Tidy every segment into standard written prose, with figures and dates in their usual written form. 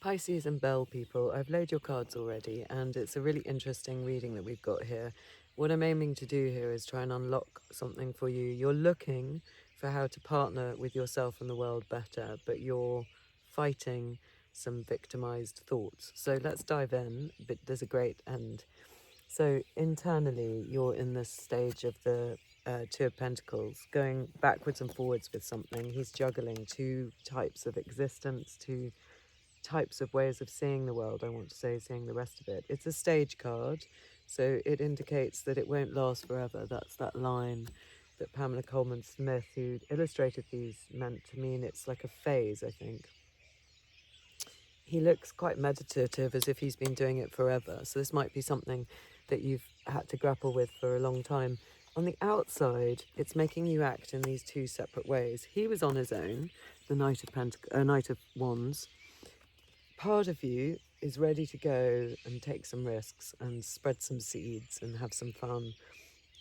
Pisces and Bell people, I've laid your cards already, and it's a really interesting reading that we've got here. What I'm aiming to do here is try and unlock something for you. You're looking for how to partner with yourself and the world better, but you're fighting some victimized thoughts. So let's dive in, but there's a great end. So internally, you're in this stage of the Two of Pentacles, going backwards and forwards with something. He's juggling two types of existence, two types of ways of seeing the world, I want to say, seeing the rest of it. It's a stage card, so it indicates that it won't last forever. That's that line that Pamela Coleman Smith, who illustrated these, meant to mean it's like a phase, I think. He looks quite meditative, as if he's been doing it forever, so this might be something that you've had to grapple with for a long time. On the outside, it's making you act in these two separate ways. He was on his own, the Knight of Wands. Part of you is ready to go and take some risks and spread some seeds and have some fun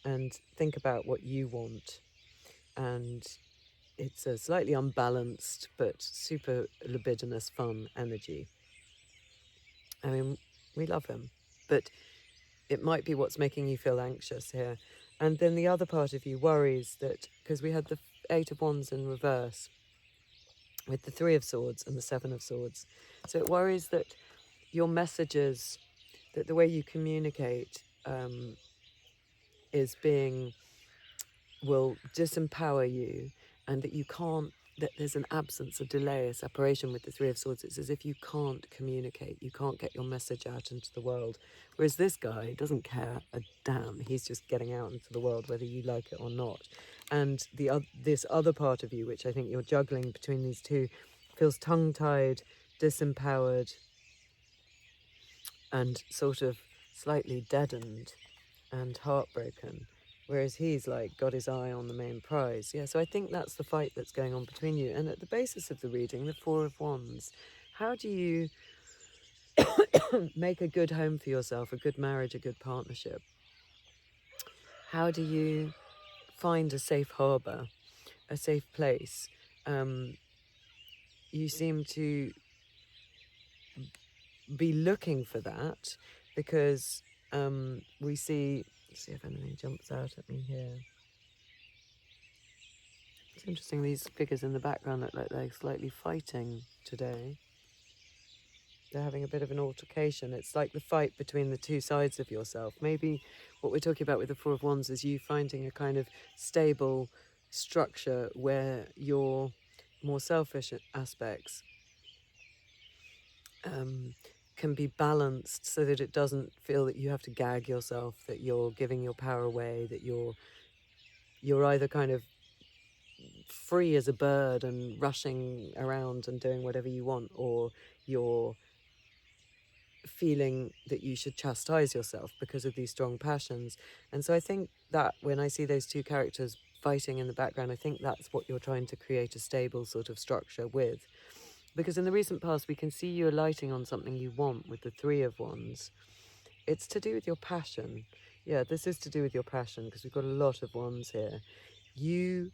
and think about what you want. And it's a slightly unbalanced but super libidinous fun energy. I mean, we love him, but it might be what's making you feel anxious here. And then the other part of you worries that, because we had the Eight of Wands in reverse with the Three of Swords and the Seven of Swords. So it worries that your messages, that the way you communicate will disempower you, and that you can't, that there's an absence, a delay, a separation with the Three of Swords. It's as if you can't communicate, you can't get your message out into the world. Whereas this guy doesn't care a damn. He's just getting out into the world, whether you like it or not. And this other part of you, which I think you're juggling between these two, feels tongue-tied, disempowered, and sort of slightly deadened and heartbroken, whereas he's like got his eye on the main prize. Yeah, so I think that's the fight that's going on between you. And at the basis of the reading, the Four of Wands, how do you make a good home for yourself, a good marriage, a good partnership? How do you find a safe harbour, a safe place? You seem to be looking for that, because we see, let's see if anything jumps out at me here. It's interesting, these figures in the background look like they're slightly fighting today. They're having a bit of an altercation. It's like the fight between the two sides of yourself. Maybe what we're talking about with the Four of Wands is you finding a kind of stable structure where your more selfish aspects can be balanced, so that it doesn't feel that you have to gag yourself, that you're giving your power away, that you're either kind of free as a bird and rushing around and doing whatever you want, or you're feeling that you should chastise yourself because of these strong passions. And so I think that when I see those two characters fighting in the background, I think that's what you're trying to create a stable sort of structure with. Because in the recent past, we can see you alighting on something you want with the Three of Wands. It's to do with your passion. Yeah, this is to do with your passion, because we've got a lot of wands here. You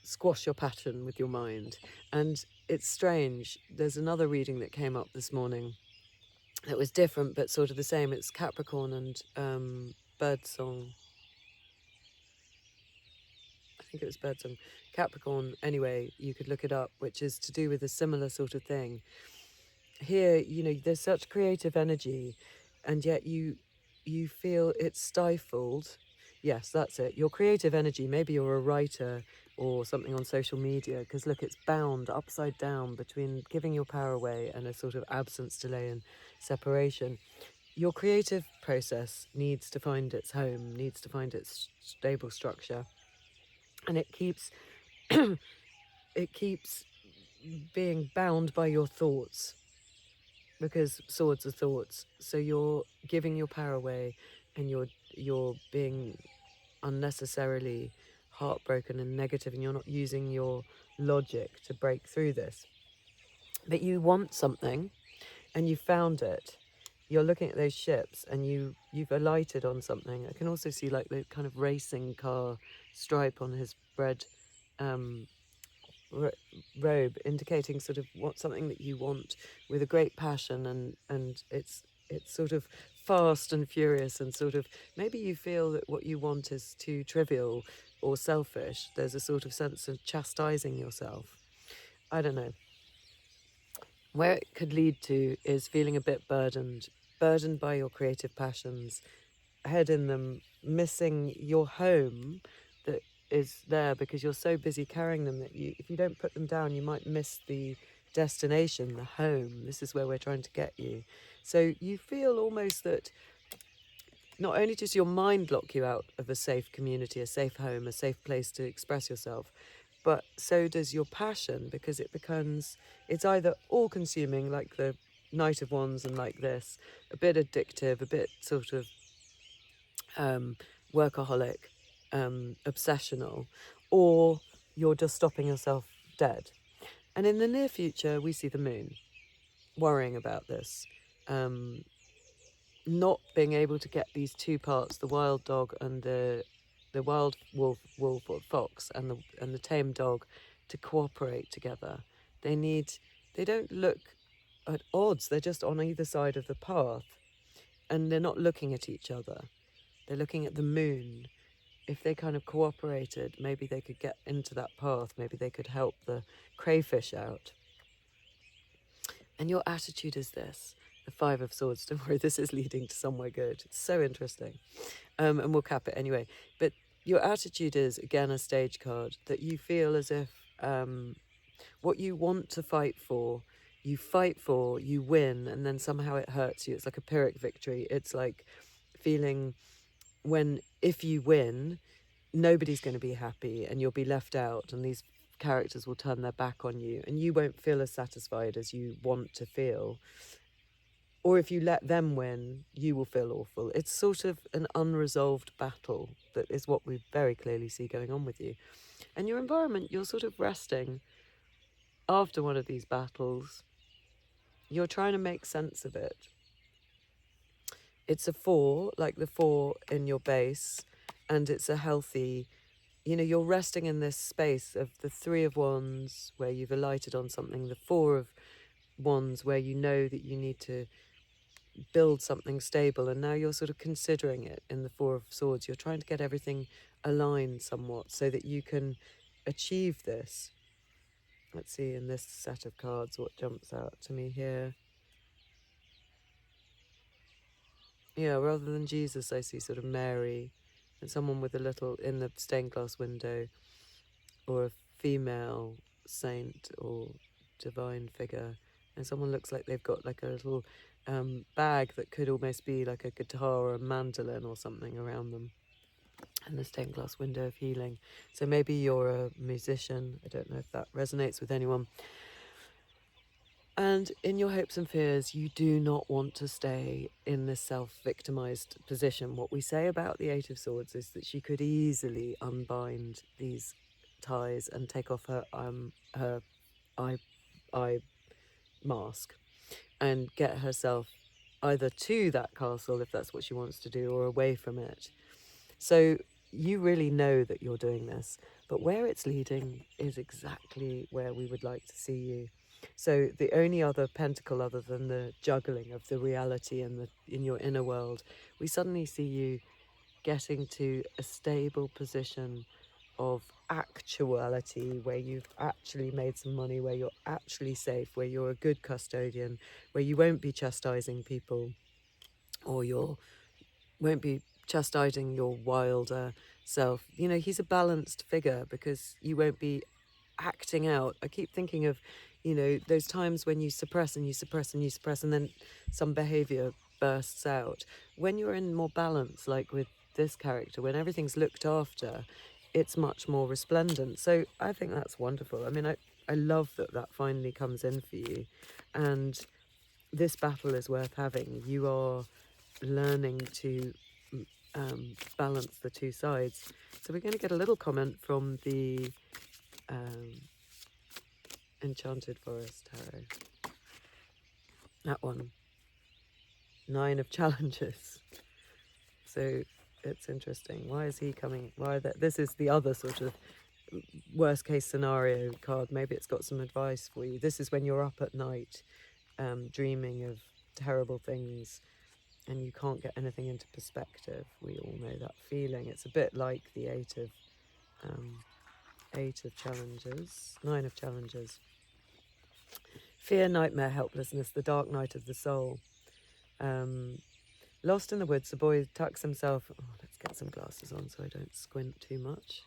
squash your passion with your mind. And it's strange. There's another reading that came up this morning that was different, but sort of the same. It's Capricorn and Birdsong. I think it was Birdsong. Capricorn, anyway, you could look it up, which is to do with a similar sort of thing. Here, you know, there's such creative energy, and yet you feel it's stifled. Yes, that's it. Your creative energy, maybe you're a writer or something on social media, because look, it's bound upside down between giving your power away and a sort of absence, delay and separation. Your creative process needs to find its home, needs to find its stable structure, and it keeps it keeps being bound by your thoughts, because swords are thoughts. So you're giving your power away, and you're being unnecessarily heartbroken and negative, and you're not using your logic to break through this. But you want something, and you found it. You're looking at those ships, and you've alighted on something. I can also see like the kind of racing car stripe on his bread robe, indicating sort of what something that you want with a great passion, and it's sort of fast and furious, and sort of maybe you feel that what you want is too trivial or selfish. There's a sort of sense of chastising yourself. I don't know. Where it could lead to is feeling a bit burdened by your creative passions, head in them, missing your home that is there because you're so busy carrying them that if you don't put them down, you might miss the destination, the home. This is where we're trying to get you. So you feel almost that not only does your mind lock you out of a safe community, a safe home, a safe place to express yourself, but so does your passion, because it's either all consuming, like the Knight of Wands and like this, a bit addictive, a bit sort of workaholic, obsessional, or you're just stopping yourself dead. And in the near future, we see the moon worrying about this. Not being able to get these two parts, the wild dog and the wild wolf or fox, and the tame dog, to cooperate together. They don't look at odds, they're just on either side of the path, and they're not looking at each other. They're looking at the moon. If they kind of cooperated, maybe they could get into that path, maybe they could help the crayfish out. And your attitude is this, the Five of Swords. Don't worry, this is leading to somewhere good. It's so interesting. And we'll cap it anyway. But your attitude is, again, a stage card, that you feel as if what you want to fight for, you win, and then somehow it hurts you. It's like a Pyrrhic victory. It's like feeling if you win, nobody's going to be happy and you'll be left out, and these characters will turn their back on you and you won't feel as satisfied as you want to feel. Or if you let them win, you will feel awful. It's sort of an unresolved battle that is what we very clearly see going on with you. And your environment, you're sort of resting after one of these battles. You're trying to make sense of it. It's a 4, like the 4 in your base, and it's a healthy, you're resting in this space of the 3 of Wands, where you've alighted on something, the 4 of Wands, where you know that you need to build something stable, and now you're sort of considering it in the 4 of Swords. You're trying to get everything aligned somewhat so that you can achieve this. Let's see in this set of cards what jumps out to me here. Yeah, rather than Jesus, I see sort of Mary and someone with a little, in the stained glass window, or a female saint or divine figure, and someone looks like they've got like a little bag that could almost be like a guitar or a mandolin or something around them, and the stained glass window of healing. So maybe you're a musician. I don't know if that resonates with anyone. And in your hopes and fears, you do not want to stay in this self-victimized position. What we say about the 8 of Swords is that she could easily unbind these ties and take off her eye mask and get herself either to that castle, if that's what she wants to do, or away from it. So you really know that you're doing this, but where it's leading is exactly where we would like to see you. So the only other pentacle other than the juggling of the reality and in your inner world, we suddenly see you getting to a stable position of actuality, where you've actually made some money, where you're actually safe, where you're a good custodian, where you won't be chastising people, or you won't be chastising your wilder self. He's a balanced figure because you won't be acting out. I keep thinking of, those times when you suppress and you suppress and you suppress, and then some behavior bursts out. When you're in more balance, like with this character, when everything's looked after, it's much more resplendent. So I think that's wonderful. I mean, I love that finally comes in for you. And this battle is worth having. You are learning to balance the two sides. So we're going to get a little comment from the Enchanted Forest Tarot. That one. 9 of Challenges. So it's interesting. Why is he coming? This is the other sort of worst case scenario card. Maybe it's got some advice for you. This is when you're up at night, dreaming of terrible things, and you can't get anything into perspective. We all know that feeling. It's a bit like the eight of challenges, nine of challenges. Fear, nightmare, helplessness, the dark night of the soul. Lost in the woods, the boy tucks himself... Oh, let's get some glasses on so I don't squint too much.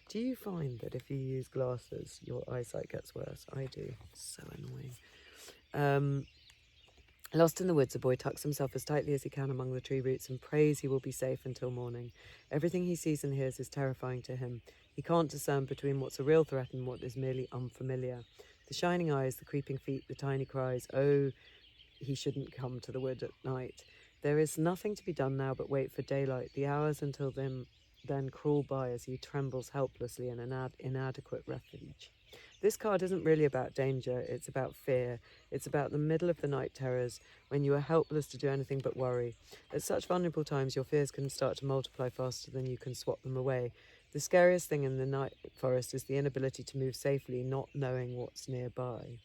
Do you find that if you use glasses, your eyesight gets worse? I do. It's so annoying. Lost in the woods, the boy tucks himself as tightly as he can among the tree roots and prays he will be safe until morning. Everything he sees and hears is terrifying to him. He can't discern between what's a real threat and what is merely unfamiliar. The shining eyes, the creeping feet, the tiny cries. Oh, he shouldn't come to the wood at night. There is nothing to be done now but wait for daylight. The hours until then crawl by as he trembles helplessly in an inadequate refuge. This card isn't really about danger, it's about fear. It's about the middle of the night terrors, when you are helpless to do anything but worry. At such vulnerable times, your fears can start to multiply faster than you can swat them away. The scariest thing in the night forest is the inability to move safely, not knowing what's nearby.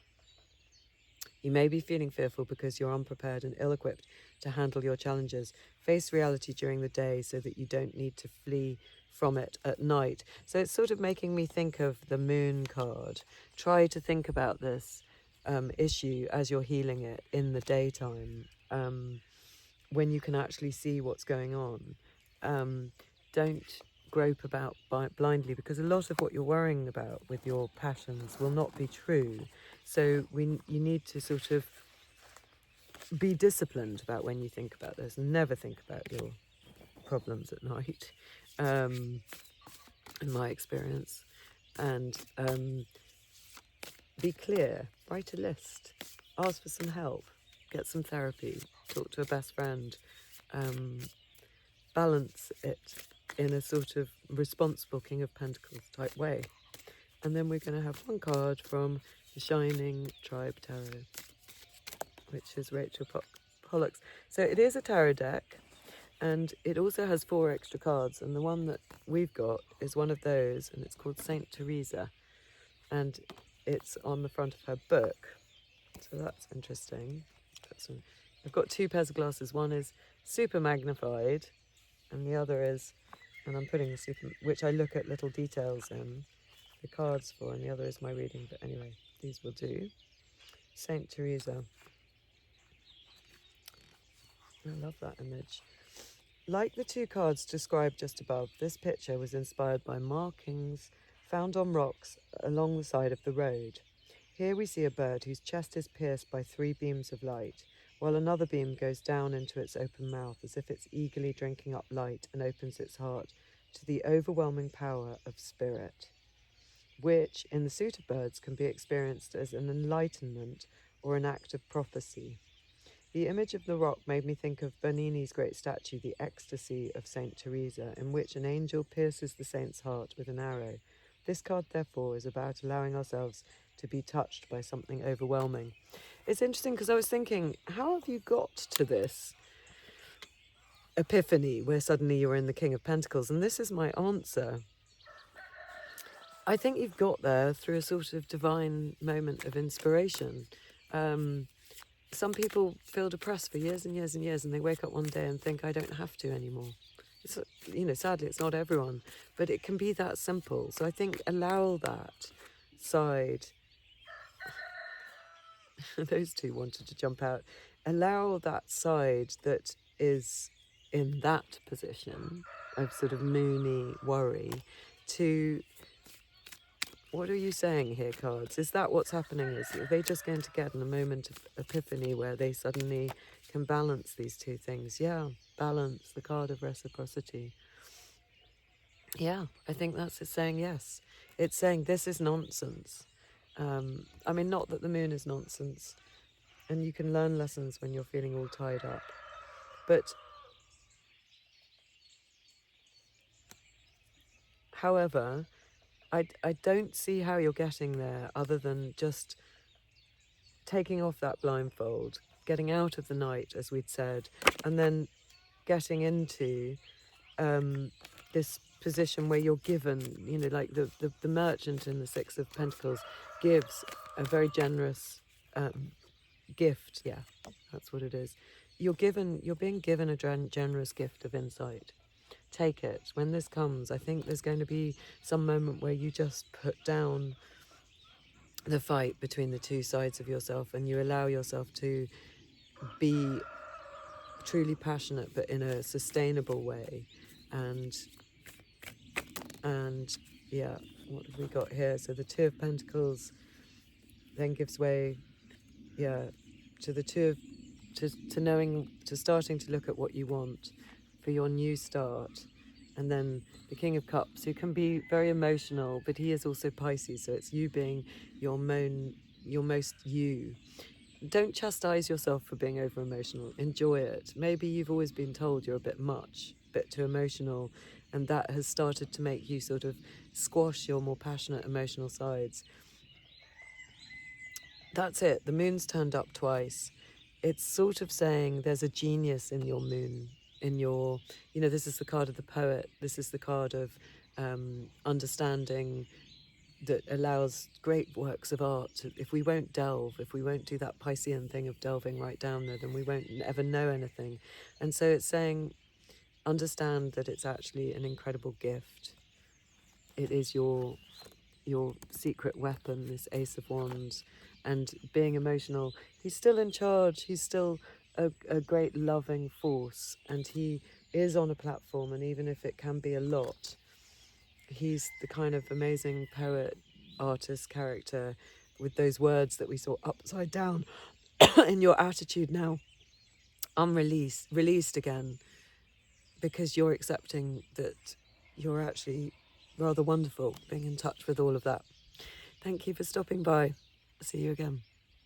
You may be feeling fearful because you're unprepared and ill-equipped to handle your challenges. Face reality during the day so that you don't need to flee from it at night. So it's sort of making me think of the moon card. Try to think about this issue as you're healing it in the daytime, when you can actually see what's going on. Don't grope about blindly, because a lot of what you're worrying about with your passions will not be true. So you need to sort of be disciplined about when you think about this. Never think about your problems at night, in my experience. And be clear, write a list, ask for some help, get some therapy, talk to a best friend, balance it in a sort of responsible King of Pentacles type way. And then we're going to have one card from the Shining Tribe Tarot, which is Rachel Pollock's. So it is a tarot deck, and it also has 4 extra cards, and the one that we've got is one of those, and it's called Saint Teresa, and it's on the front of her book. So that's interesting. I've got 2 pairs of glasses. One is super magnified, and the other is, and I'm putting the super, which I look at little details in the cards for, and the other is my reading. But anyway, these will do. Saint Teresa. I love that image. Like the 2 cards described just above, this picture was inspired by markings found on rocks along the side of the road. Here we see a bird whose chest is pierced by 3 beams of light, while another beam goes down into its open mouth as if it's eagerly drinking up light and opens its heart to the overwhelming power of spirit, which, in the suit of birds, can be experienced as an enlightenment or an act of prophecy. The image of the rock made me think of Bernini's great statue, The Ecstasy of Saint Teresa, in which an angel pierces the saint's heart with an arrow. This card, therefore, is about allowing ourselves to be touched by something overwhelming. It's interesting because I was thinking, how have you got to this epiphany where suddenly you're in the King of Pentacles? And this is my answer. I think you've got there through a sort of divine moment of inspiration. Some people feel depressed for years and years and years, and they wake up one day and think, I don't have to anymore. It's, sadly, it's not everyone, but it can be that simple. So I think allow that side. Those 2 wanted to jump out. Allow that side that is in that position of sort of moony worry to... What are you saying here, cards? Is that what's happening? Are they just going to get in a moment of epiphany where they suddenly can balance these 2 things? Yeah, balance, the card of reciprocity. Yeah, I think that's it saying yes. It's saying this is nonsense. I mean, not that the moon is nonsense, and you can learn lessons when you're feeling all tied up. But, however, I don't see how you're getting there other than just taking off that blindfold, getting out of the night, as we'd said, and then getting into this position where you're given, you know, like the merchant in the Six of Pentacles gives a very generous gift. Yeah, that's what it is. You're being given a generous gift of insight. Take it. When this comes, I think there's going to be some moment where you just put down the fight between the two sides of yourself and you allow yourself to be truly passionate, but in a sustainable way. And yeah, what have we got here? So the Two of Pentacles then gives way, yeah, to the two of to knowing, to starting to look at what you want for your new start. And then the King of Cups, who can be very emotional, but he is also Pisces, so it's you being your most you. Don't chastise yourself for being over emotional. Enjoy it. Maybe you've always been told you're a bit much, a bit too emotional, and that has started to make you sort of squash your more passionate emotional sides. That's it. The moon's turned up twice. It's sort of saying there's a genius in your moon, in your, you know, this is the card of the poet. This is the card of understanding that allows great works of art. If we won't delve, if we won't do that Piscean thing of delving right down there, then we won't ever know anything. And so it's saying, understand that it's actually an incredible gift. It is your secret weapon, this Ace of Wands. And being emotional, he's still in charge. He's still a great loving force, and he is on a platform, and even if it can be a lot, he's the kind of amazing poet, artist, character with those words that we saw upside down in your attitude now, released again, because you're accepting that you're actually rather wonderful, being in touch with all of that. Thank you for stopping by. See you again.